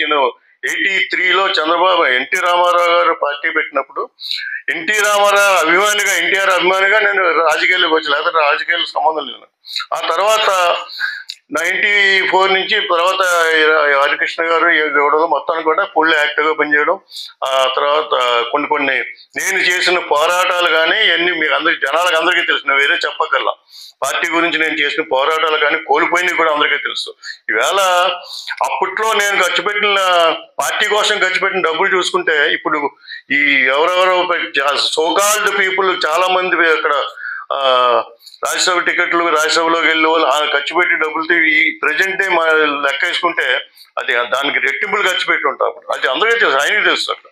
నేను 83లో చంద్రబాబు ఎన్టీ రామారావు గారు పార్టీ పెట్టినప్పుడు ఎన్టీ రామారావు అభిమానిగా ఎన్టీఆర్ అభిమానిగా నేను రాజకీయాల్లోకి వచ్చి, లేకపోతే రాజకీయాలకు సంబంధం లేదు. ఆ తర్వాత 94 నుంచి తర్వాత హరికృష్ణ గారు ఇవ్వడం మొత్తానికి కూడా ఫుల్ యాక్టివ్గా పనిచేయడం. ఆ తర్వాత కొన్ని నేను చేసిన పోరాటాలు కానీ ఇవన్నీ మీకు అందరికి జనాలకు అందరికీ తెలుసు, నేను వేరే చెప్పగల పార్టీ గురించి నేను చేసిన పోరాటాలు కానీ కోల్పోయినవి కూడా అందరికీ తెలుసు. ఈవేళ అప్పట్లో నేను ఖర్చు పెట్టిన పార్టీ కోసం ఖర్చు పెట్టిన డబ్బులు చూసుకుంటే ఇప్పుడు ఈ ఎవరెవరో సోకాల్డ్ పీపుల్ చాలా మంది అక్కడ రాజ్యసభ టికెట్లు రాజ్యసభలోకి వెళ్ళే వాళ్ళు ఖర్చు పెట్టి డబ్బులతో ఈ ప్రజెంట్ డే లెక్క వేసుకుంటే అది దానికి రెట్టింపులు ఖర్చు పెట్టి ఉంటాం. అది అందరికీ తెలుసు, ఆయనకి తెలుసు. అక్కడ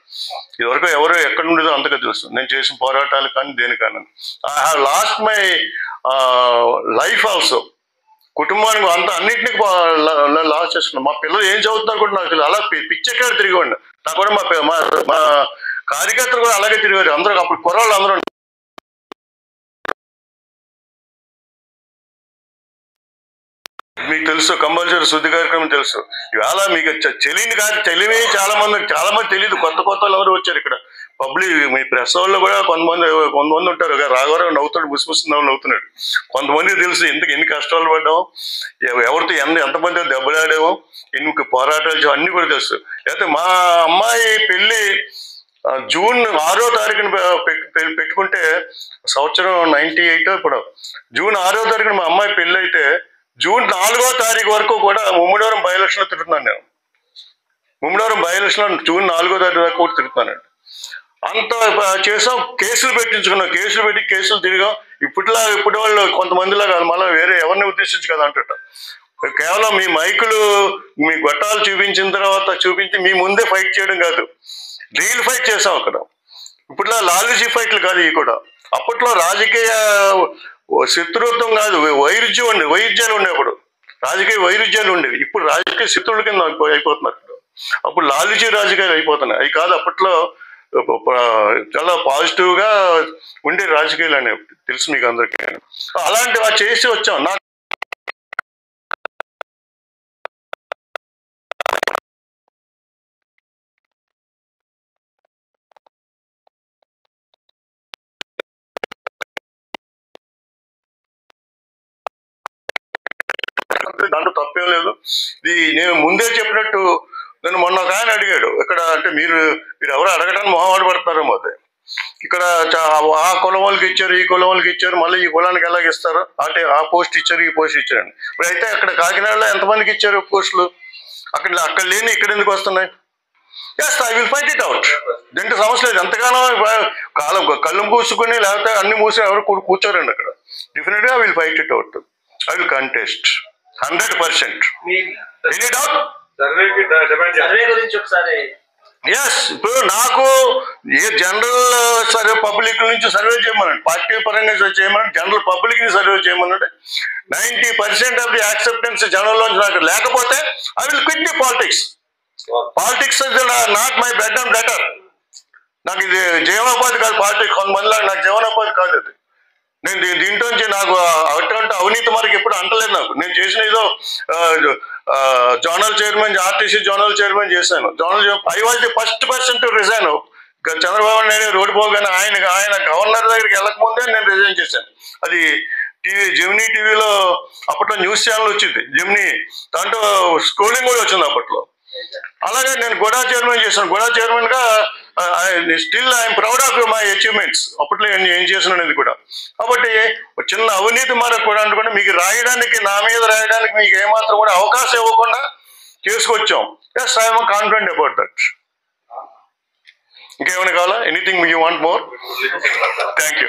ఇదివరకు ఎవరో ఎక్కడ ఉండేదో అంతగా తెలుసు నేను చేసిన పోరాటాలు కానీ దేనికన్నా. I have lost my life also. కుటుంబానికి అన్నింటినీ లాస్ చేస్తున్నాం. మా పిల్లలు ఏం చదువుతున్నారు కూడా నాకు తెలియదు. అలా పిచ్చెక్కడ తిరిగివ్వండి. నాకు కూడా మా కార్యకర్తలు కూడా అలాగే తిరిగారు. అందరూ అప్పుడు కుర్రాళ్ళు అందరూ మీకు తెలుసు, కంపల్సరీ శుద్ధి కార్యక్రమం తెలుసు. ఇవాళ మీకు తెలివి చాలా మంది తెలియదు. కొత్త ఎవరు వచ్చారు ఇక్కడ పబ్లిక్. మీ ప్రెస్ వాళ్ళు కూడా కొంతమంది ఉంటారు. రాఘవరావు నవ్వుతాడు, ముసిముసి నవ్వుతున్నాడు. కొంతమంది తెలుసు ఎన్ని కష్టాలు పడ్డాము, ఎవరితో ఎంతమంది దెబ్బలాడాము, ఎన్ని పోరాటాలు అన్ని కూడా తెలుసు. లేకపోతే మా అమ్మాయి పెళ్లి జూన్ 6వ తారీఖున పెట్టుకుంటే సంవత్సరం 98 ఇప్పుడు జూన్ 6వ తారీఖున మా అమ్మాయి పెళ్లి అయితే జూన్ 4వ తారీఖు వరకు కూడా ముమ్మడివరం బై ఎలక్షన్లో తిరుగుతున్నాను నేను. ముమ్మడివరం బై ఎలక్షన్లో జూన్ 4వ తారీఖు వరకు కూడా తిరుగుతున్నానండి. అంత చేసాం. కేసులు పెట్టించుకున్నాం, కేసులు తిరిగాం. ఇప్పుడు వాళ్ళు కొంతమందిలాగా మళ్ళీ వేరే ఎవరిని ఉద్దేశించి కదా అంటట. కేవలం మీ మైకులు మీ గొట్టాలు చూపించిన తర్వాత చూపించి మీ ముందే ఫైట్ చేయడం కాదు, రియల్ ఫైట్ చేసాం అక్కడ. ఇప్పుడులా లాలజీ ఫైట్లు కాదు ఇవి కూడా. అప్పట్లో రాజకీయ శత్రుత్వం కాదు, వైరుధ్యాలు ఉండేప్పుడు. రాజకీయ వైరుధ్యాలు ఉండేవి. ఇప్పుడు రాజకీయ శత్రువుల కింద అయిపోతున్నారు. అప్పుడు లాలజీ రాజకీయాలు అయిపోతున్నాయి. అవి కాదు, అప్పట్లో చాలా పాజిటివ్గా ఉండే రాజకీయాలు అనేవి తెలుసు మీకు అందరికీ. అలాంటివి చేసి వచ్చాం. నాకు దాంట్లో తప్పేం లేదు. ఇది నేను ముందే చెప్పినట్టు నేను మొన్న ఒక ఆయన అడిగాడు ఇక్కడ, అంటే మీరు ఎవరు అడగడానికి మొహమాట పడతారేమో. అదే ఇక్కడ ఆ కులం వాళ్ళకి ఇచ్చారు, ఈ కులం వాళ్ళకి ఇచ్చారు, మళ్ళీ ఈ కులానికి ఎలాగ ఇస్తారు, అంటే ఆ పోస్ట్ ఇచ్చారు, ఈ పోస్ట్ ఇచ్చారండి. ఇప్పుడు అయితే అక్కడ కాకినాడలో ఎంతమందికి ఇచ్చారు పోస్టులు? అక్కడ లేని ఇక్కడ ఎందుకు వస్తున్నాయి? Yes, I will fight it out. దీంట్లో సమస్య లేదు. ఎంతగానో కళ్ళు మూసుకుని లేకపోతే అన్ని మూసి ఎవరు కూర్చోరండి అక్కడ. డెఫినెట్గా I will fight it out. I will contest 100%. Any doubt? Yes. ఇప్పుడు నాకు ఏ జనరల్ సర్వే పబ్లిక్ నుంచి సర్వే చేయమన్నాడు, పార్టీ పరంగా చేయమన్నాడు, జనరల్ పబ్లిక్ ని సర్వే చేయమన్నాడు. 90% ఆఫ్ ది యాక్సెప్టెన్స్ జనంలోంచి నాకు లేకపోతే I will quit the politics. Politics not my bread and butter. నాకు ఇది జీవనోపాధి కాదు పాలిటిక్స్. కొంతమందిలా నాకు జీవనోపాధి కాదు అది. నేను దీంట్లోంచి నాకు అటువంటి అవినీతి మనకి ఎప్పుడు అంటలేదు. నాకు నేను చేసిన ఏదో zonal chairman, RTC zonal chairman చేశాను. I was the first person to resign. Chandrababu Naidu road పోగానే ఆయన గవర్నర్ దగ్గరికి వెళ్ళకముందే నేను రిజైన్ చేశాను. అది జెమినీ టీవీలో అప్పట్లో న్యూస్ ఛానల్ వచ్చింది, జెమినీ. దాంట్లో స్క్రోలింగ్ కూడా వచ్చింది అప్పట్లో. అలాగే నేను గోడా చైర్మన్ చేశాను. గోడా చైర్మన్ గా still I'm proud of my achievements. అప్పట్లో ఏం చేసినది కూడా. కాబట్టి చిన్న అవినీతి మరొక కూడా అనుకుంటే మీకు రాయడానికి, నా మీద రాయడానికి మీకు ఏమాత్రం కూడా అవకాశం ఇవ్వకుండా చేసుకొచ్చాం. Yes, I'm confident about that. ఇంకేమైనా కావాలా? Anything you want more? Thank you.